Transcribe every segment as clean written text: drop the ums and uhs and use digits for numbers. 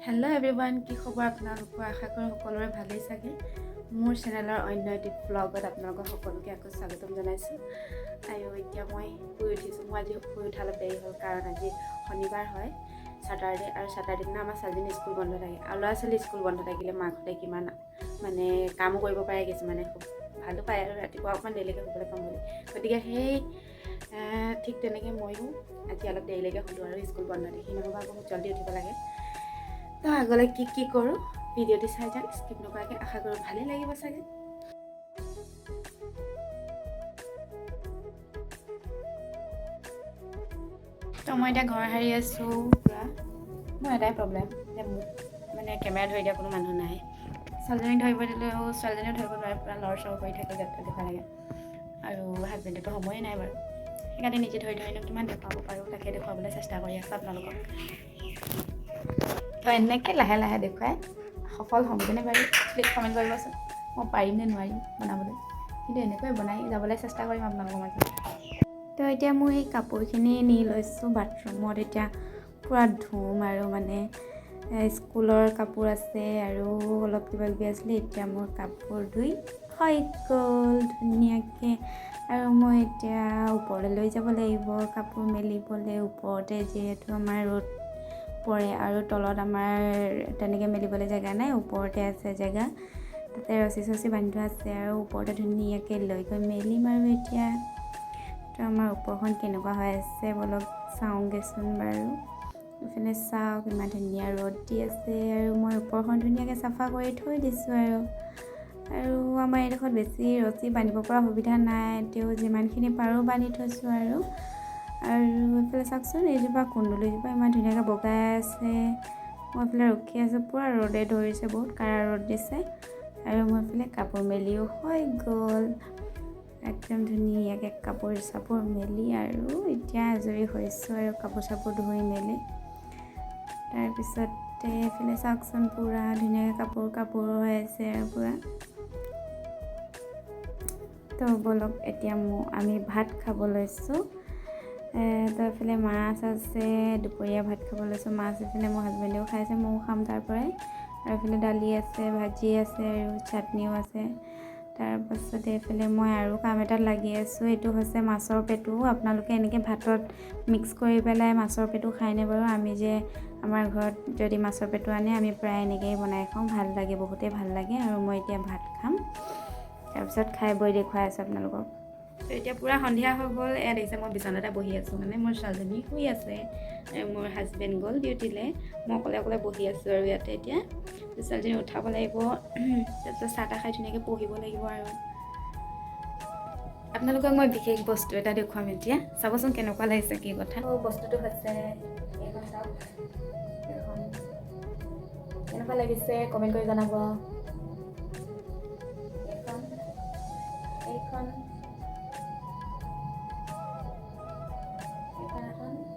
Hello' everyone, কি খবৰ আপোনালোকৰ? আশা কৰোঁ সকলোৰে ভালেই চাগে। মোৰ চেনেলৰ অন্য এটি ব্লগত আপোনালোকক সকলোকে আকৌ স্বাগতম জনাইছোঁ। আৰু এতিয়া মই শুই উঠিছোঁ। মই আজি শুই উঠা অলপ দেৰি হ'ল, কাৰণ আজি শনিবাৰ হয়, ছেটাৰডে, আৰু ছেটাৰডে দিনা আমাৰ ছোৱালীজনী স্কুল বন্ধ থাকে। আৰু ল'ৰা ছোৱালী স্কুল বন্ধ থাকিলে মাকহঁতে কিমান কামো কৰিব পাৰে, কিছুমানে খুব ভালো পায় আৰু ৰাতিপুৱা অকণমান দেৰিলৈকে শুবলৈ পাম বুলি। গতিকে ঠিক তেনেকৈ ময়ো আজি অলপ দেৰিলৈকে শুলোঁ আৰু স্কুল বন্ধ দেখি, নহ'বা আকৌ মোক জল্দি উঠিব লাগে। তো আগলৈ কি কৰোঁ ভিডিঅ'টি চাই যাম, স্কিপ নকৰাকৈ। আশা কৰোঁ ভালেই লাগিব চাগে। তো মই এতিয়া ঘৰ সাৰি আছোঁ পূৰা। মোৰ এটাই প্ৰব্লেম যে মোক কেমেৰা ধৰি দিয়া কোনো মানুহ নাই। ছোৱালীজনীক ধৰিব দিলেও ছোৱালীজনীও ধৰিব নোৱাৰে, পূৰা লৰচৰ কৰি থাকে, যাত্ৰা দেখুৱাব লাগে। আৰু হাজবেণ্ডেতো সময়ে নাই বাৰু, সেইকাৰণে নিজে ধৰি কিমান দেখুৱাব পাৰোঁ তাকে দেখুৱাবলৈ চেষ্টা কৰি আছোঁ আপোনালোকক। তো এনেকৈ লাহে লাহে দেখুৱাই সফল হ'মগৈনে বাৰু? প্লিজ কমেণ্ট কৰিবচোন, মই পাৰিম নে নোৱাৰিম বনাবলৈ। কিন্তু এনেকৈ বনাই যাবলৈ চেষ্টা কৰিম আপোনালোকৰ মাজত। তো এতিয়া মই এই কাপোৰখিনি নি লৈছোঁ বাথৰুমত। এতিয়া পূৰা ধুম আৰু স্কুলৰ কাপোৰ আছে আৰু অলপ কিবা কিবি আছিলে। এতিয়া মোৰ কাপোৰ ধুই হৈ গ'ল ধুনীয়াকৈ। আৰু মই এতিয়া ওপৰলৈ লৈ যাব লাগিব কাপোৰ মেলিবলৈ। ওপৰতে যিহেতু আমাৰ ৰ'দ পৰে আৰু তলত আমাৰ তেনেকৈ মেলিবলৈ জেগা নাই, ওপৰতে আছে জেগা, তাতে ৰছী চছী বান্ধি থোৱা আছে আৰু ওপৰতে ধুনীয়াকৈ লৈ গৈ মেলিম। আৰু এতিয়া তো আমাৰ ওপৰখন কেনেকুৱা হৈ আছে বলক চাওঁগৈচোন বাৰু। এইফালে চাওক, ইমান ধুনীয়া ৰ'দ দি আছে আৰু মই ওপৰখন ধুনীয়াকৈ চাফা কৰি থৈ দিছোঁ। আৰু আমাৰ এইডোখৰত বেছি ৰছী বান্ধিব পৰা সুবিধা নাই, তেও যিমানখিনি পাৰোঁ বান্ধি থৈছোঁ। আৰু এইফালে চাওকচোন, এইজোপা কুন্দুলিজোপা ইমান ধুনীয়াকৈ বগাই আছে। মই এইফালে ৰখি আছোঁ, পূৰা ৰ'দে ধৰিছে, বহুত কাৰা ৰ'দ দিছে। আৰু মই এইফালে কাপোৰ মেলিও হৈ গ'ল, একদম ধুনীয়াকৈ কাপোৰ চাপোৰ মেলি আৰু এতিয়া আজৰি হৈছোঁ আৰু কাপোৰ চাপোৰ ধুই মেলি। তাৰপিছতে এইফালে চাওকচোন, পূৰা ধুনীয়াকৈ কাপোৰ হৈ আছে আৰু পূৰা। তো বলক এতিয়া আমি ভাত খাব লৈছোঁ। তো এইফালে মাছ আছে, দুপৰীয়া ভাত খাব লৈছোঁ। মাছ এইফালে মোৰ হাজবেণ্ডেও খাইছে, ময়ো খাম তাৰ পৰাই। আৰু এইফালে দালি আছে, ভাজি আছে আৰু চাটনিও আছে। তাৰপাছতে এইফালে মই আৰু কাম এটাত লাগি আছোঁ, এইটো হৈছে মাছৰ পেটু। আপোনালোকে এনেকৈ ভাতত মিক্স কৰি পেলাই মাছৰ পেটু খায়নে বাৰু? আমাৰ ঘৰত যদি মাছৰ পেটু আনে, আমি প্ৰায় এনেকৈয়ে বনাই খাওঁ, ভাল লাগে, বহুতেই ভাল লাগে। আৰু মই এতিয়া ভাত খাম, তাৰপিছত খাই বৈ দেখুৱাই আছোঁ আপোনালোকক। তো এতিয়া পূৰা সন্ধিয়া হৈ গ'ল। এয়া দেখিছে মই বিচনাতে বহি আছোঁ, মোৰ ছোৱালীজনী শুই আছে, মোৰ হাজবেণ্ড গ'ল ডিউটিলৈ, মই অকলে বহি আছোঁ আৰু ইয়াতে। এতিয়া ছোৱালীজনী উঠাব লাগিব, তাৰপিছত চাহ তাহ খাই ধুনীয়াকৈ পঢ়িব লাগিব। আৰু আপোনালোকক মই বিশেষ বস্তু এটা দেখুৱাম এতিয়া, চাবচোন কেনেকুৱা লাগিছে, কি কথা। বস্তুটো হৈছে এইখন, চাওক, এইখন কেনেকুৱা লাগিছে কমেণ্ট কৰি জনাব। এইখন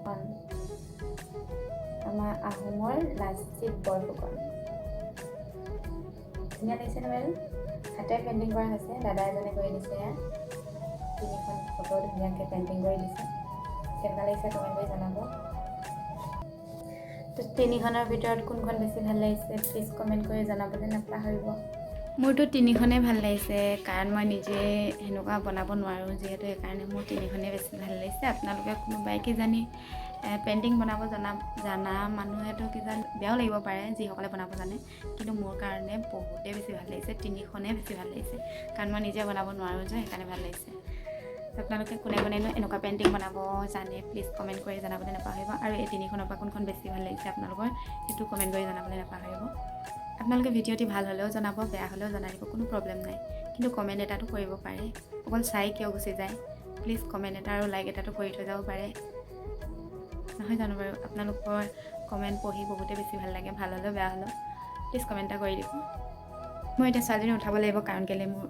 এখন আমাৰ আহোমৰ লাচিত বৰফুকন। ধুনীয়া লাগিছেনে বাৰু? হাতেৰে পেইণ্টিং কৰা হৈছে, দাদা এজনে কৰি দিছে। তিনিখন ফটো ধুনীয়াকৈ পেইণ্টিং কৰি দিছে। কেনেকুৱা লাগিছে কমেণ্ট কৰি জনাব। তো তিনিখনৰ ভিতৰত কোনখন বেছি ভাল লাগিছে প্লিজ কমেণ্ট কৰি জনাবলৈ নাপাহৰিব। মোৰতো তিনিখনেই ভাল লাগিছে, কাৰণ মই নিজে সেনেকুৱা বনাব নোৱাৰোঁ যিহেতু, সেইকাৰণে মোৰ তিনিখনেই বেছি ভাল লাগিছে। আপোনালোকে কোনোবাই কিজানি পেইণ্টিং বনাব জানা মানুহেতো কিজানি বেয়াও লাগিব পাৰে, যিসকলে বনাব জানে, কিন্তু মোৰ কাৰণে বহুতেই বেছি ভাল লাগিছে, তিনিখনেই বেছি ভাল লাগিছে, কাৰণ মই নিজে বনাব নোৱাৰোঁ যে, সেইকাৰণে ভাল লাগিছে। আপোনালোকে কোনেনো এনেকুৱা পেইণ্টিং বনাব জানে প্লিজ কমেণ্ট কৰি জনাবলৈ নাপাহৰিব। আৰু এই তিনিখনৰ পৰা কোনখন বেছি ভাল লাগিছে আপোনালোকৰ, সেইটো কমেণ্ট কৰি জনাবলৈ নাপাহৰিব। আপোনালোকে ভিডিঅ'টি ভাল হ'লেও জনাব, বেয়া হ'লেও জনাই দিব, কোনো প্ৰব্লেম নাই, কিন্তু কমেণ্ট এটাটো কৰিব পাৰে। অকল চাই কিয় গুচি যায়, প্লিজ কমেণ্ট এটা আৰু লাইক এটাটো কৰি থৈ যাব পাৰে, নহয় জানো বাৰু? আপোনালোকৰ কমেণ্ট পঢ়ি বহুতেই বেছি ভাল লাগে, ভাল হ'লেও বেয়া হ'লেও প্লিজ কমেণ্ট এটা কৰি দিব। মই এতিয়া ছোৱালীজনী উঠাব লাগিব, কাৰণ কেলৈ মোৰ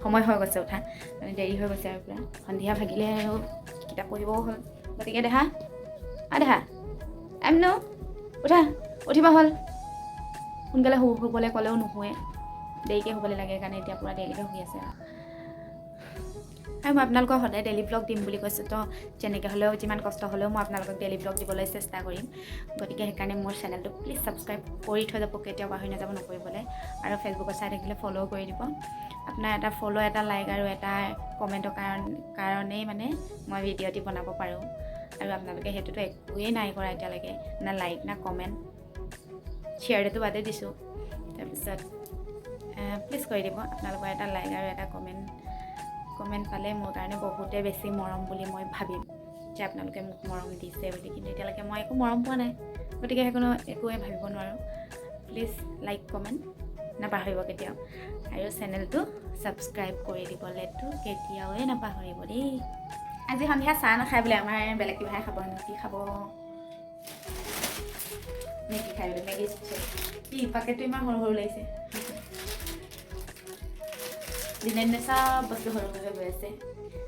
সময় হৈ গৈছে উঠা, দেৰি হৈ গৈছে আৰু পূৰা সন্ধিয়া ভাগিলে আৰু কিতাপ পঢ়িবও হ'ল। গতিকে দেহা এমনো উঠিব হ'ল। সোনকালে শুবলৈ ক'লেও নুশুৱে, দেৰিকৈ শুবলৈ লাগে, কাৰণে এতিয়া পূৰা দেৰিলৈকে শুই আছে আৰু। আৰু মই আপোনালোকক সদায় ডেইলি ব্লগ দিম বুলি কৈছোঁ, তো যেনেকৈ হ'লেও যিমান কষ্ট হ'লেও মই আপোনালোকক ডেইলি ব্লগ দিবলৈ চেষ্টা কৰিম। গতিকে সেইকাৰণে মোৰ চেনেলটো প্লিজ ছাবস্ক্ৰাইব কৰি থৈ যাব, কেতিয়াও পাহৰি নাযাব নকৰিবলৈ। আৰু ফেচবুকত চাই থাকিলে ফ'ল' কৰি দিব। আপোনাৰ এটা ফ'ল' এটা লাইক আৰু এটা কমেণ্টৰ কাৰণেই মানে মই ভিডিঅ'টি বনাব পাৰোঁ। আৰু আপোনালোকে সেইটোতো একোৱেই নাই কৰা এতিয়ালৈকে, না লাইক না কমেণ্ট, শ্বেয়াৰটো বাদে দিছোঁ। তাৰপিছত প্লিজ কৰি দিব। আপোনালোকৰ এটা লাইক আৰু এটা কমেণ্ট পালে মোৰ কাৰণে বহুতেই বেছি মৰম বুলি মই ভাবিম, যে আপোনালোকে মোক মৰম দিছে বুলি। কিন্তু এতিয়ালৈকে মই একো মৰম পোৱা নাই, গতিকে সেইকোনো একোৱে ভাবিব নোৱাৰোঁ। প্লিজ লাইক কমেণ্ট নাপাহৰিব কেতিয়াও, আৰু চেনেলটো ছাবস্ক্ৰাইব কৰি দিবলৈতো কেতিয়াওৱে নাপাহৰিব দেই। আজি সন্ধিয়া চাহ নাখায় বোলে, আমাৰ বেলেগ কিবাহে খাব। কি খাব? মেগী খাই বোলে, মেগী কি পাকেটটো ইমান সৰু সৰু লাগিছে। দিনে দিনে চব বস্তু সৰু হৈ গৈ আছে।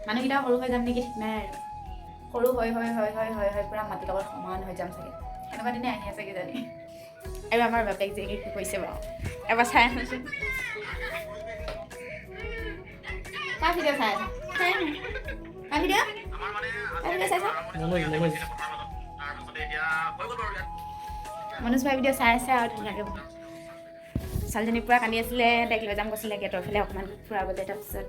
মানুহকেইটা সৰু হৈ যাম নেকি ঠিক নাই আৰু। সৰু হৈ পূৰা মাটিৰ লগত সমান হৈ যাম চাগে, এনেকুৱা দিনে আহি আছে কিজানি। আৰু আমাৰ বাপেক যে কি কৈছে বাৰু, এবাৰ চাই আহোঁচোন। কাৰ ভিডিঅ' চাই আছা? চাই নাই কাৰ ভিডিঅ'? চাইছা? মনোজ ভাই ভিডিঅ' চাই আছে আৰু ধুনীয়াকৈ। ছোৱালীজনী পূৰা কান্দি আছিলে, তাইক লৈ যাম কৈছিলে গেটৰ ফালে অকণমান ফুৰাবলৈ। তাৰপিছত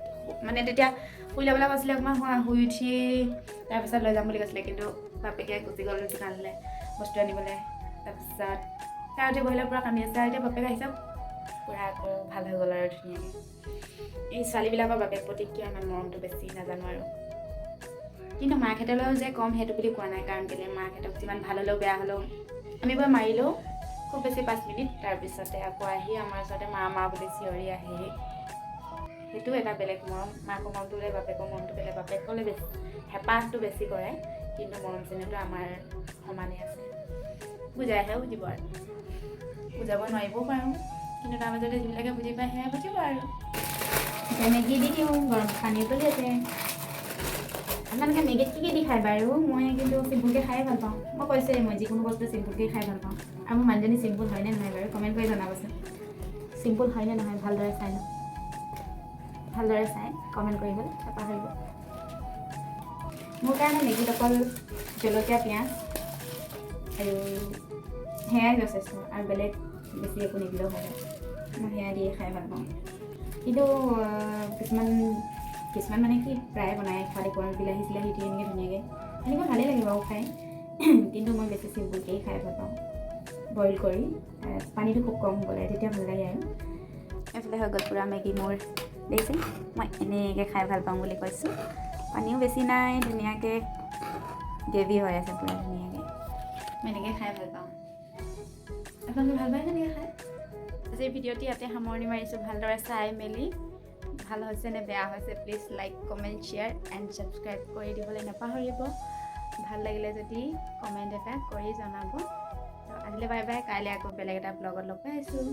মানে তেতিয়া শুই ল'বলৈ কৈছিলে, অকণমান শুই উঠি তাৰপিছত লৈ যাম বুলি কৈছিলে। কিন্তু বাপেকে গুচি গ'ল দোকানলৈ বস্তু আনিবলৈ। তাৰপিছত তাই উঠি বহিলৈ পূৰা কান্দি আছে। আৰু এতিয়া বাপেক আহিছে, পূৰা আকৌ ভাল হৈ গ'ল আৰু ধুনীয়াকৈ। এই ছোৱালীবিলাকৰ বাপেক প্ৰতি কিয় ইমান মৰমটো বেছি নাজানো আৰু। কিন্তু মাকহঁতলৈও যে কম সেইটো বুলি কোৱা নাই, কাৰণ কেলৈ মাকহঁতক যিমান ভাল হ'লেও বেয়া হ'লেও আমি বাৰু মাৰিলেও খুব বেছি 5 মিনিট, তাৰপিছতে আকৌ আহি আমাৰ ওচৰতে মা বুলি চিঞৰি আহি, সেইটো এটা বেলেগ মৰম। মাকৰ মৰমটো বেলেগ, বাপেকৰ মৰমটো বেলেগ। বাপেকলৈ বেছি হেঁপাহটো বেছি কৰে, কিন্তু মৰম চেনেহটো আমাৰ সমানেই আছে। বুজাইহে বুজিব আৰু, বুজাব নোৱাৰিবও পাৰোঁ, কিন্তু তাৰ মাজতে যিবিলাকে বুজি পায় সেয়া বুজিব আৰু। এতিয়া মেগী দি দিওঁ, গৰম পানী উতলি আছে। আপোনালোকে মেগীত কি দি খায় বাৰু? মই কিন্তু চিম্পুলকৈ খাই ভাল পাওঁ। মই কৈছোঁৱেই, মই যিকোনো বস্তু চিম্পুলকৈ খাই ভাল পাওঁ। আৰু মোৰ মানুহজনী চিম্পুল হয়নে নহয় বাৰু কমেণ্ট কৰি জনাবচোন। চিম্পুল হয়নে নহয় ভালদৰে চাই লওঁ, ভালদৰে চাই কমেণ্ট কৰিবলৈ নাপাহৰিব। মোৰ কাৰণে মেগীত অকল জলকীয়া, পিঁয়াজ আৰু সেয়াই যথেষ্ট, আৰু বেলেগ বেছি একো নিদিলেও হয়। মই সেয়া দিয়ে খাই ভাল পাওঁ। কিন্তু কিছুমান মানে কি প্ৰায়ে বনাই খোৱা দেখোঁ, বিলাহী চিলাহী দি এনেকৈ ধুনীয়াকৈ, এনেকুৱা ভালেই লাগে বাৰু খাই। কিন্তু মই বেছি চিম্পুলকেই খাই ভাল পাওঁ, বইল কৰি পানীটো খুব কম হ'ব লাগে, তেতিয়া ভাল লাগে। আৰু এইফালে হৈ গ'ল পূৰা মেগী মোৰ। দেখিছে, মই এনেকৈ খাই ভাল পাওঁ বুলি কৈছোঁ। পানীও বেছি নাই, ধুনীয়াকৈ গ্ৰেভি হৈ আছে পূৰা ধুনীয়াকৈ। মই এনেকৈ খাই ভাল পাওঁ। আপোনালোকে ভাল পায় তেনেকৈ খাই? আজিৰ ভিডিঅ'টি ইয়াতে সামৰণি মাৰিছোঁ। ভালদৰে চাই মেলি ভাল হৈছে নে বেয়া হৈছে please like comment share and subscribe কৰি দিবলৈ নাপাহৰিব। ভাল লাগিলে যদি কমেণ্ট এটা কৰি জনাব। তো আজিলৈ বাই বাই। কাইলৈ আকৌ বেলেগ এটা ব্লগত লগ পাই আছোঁ।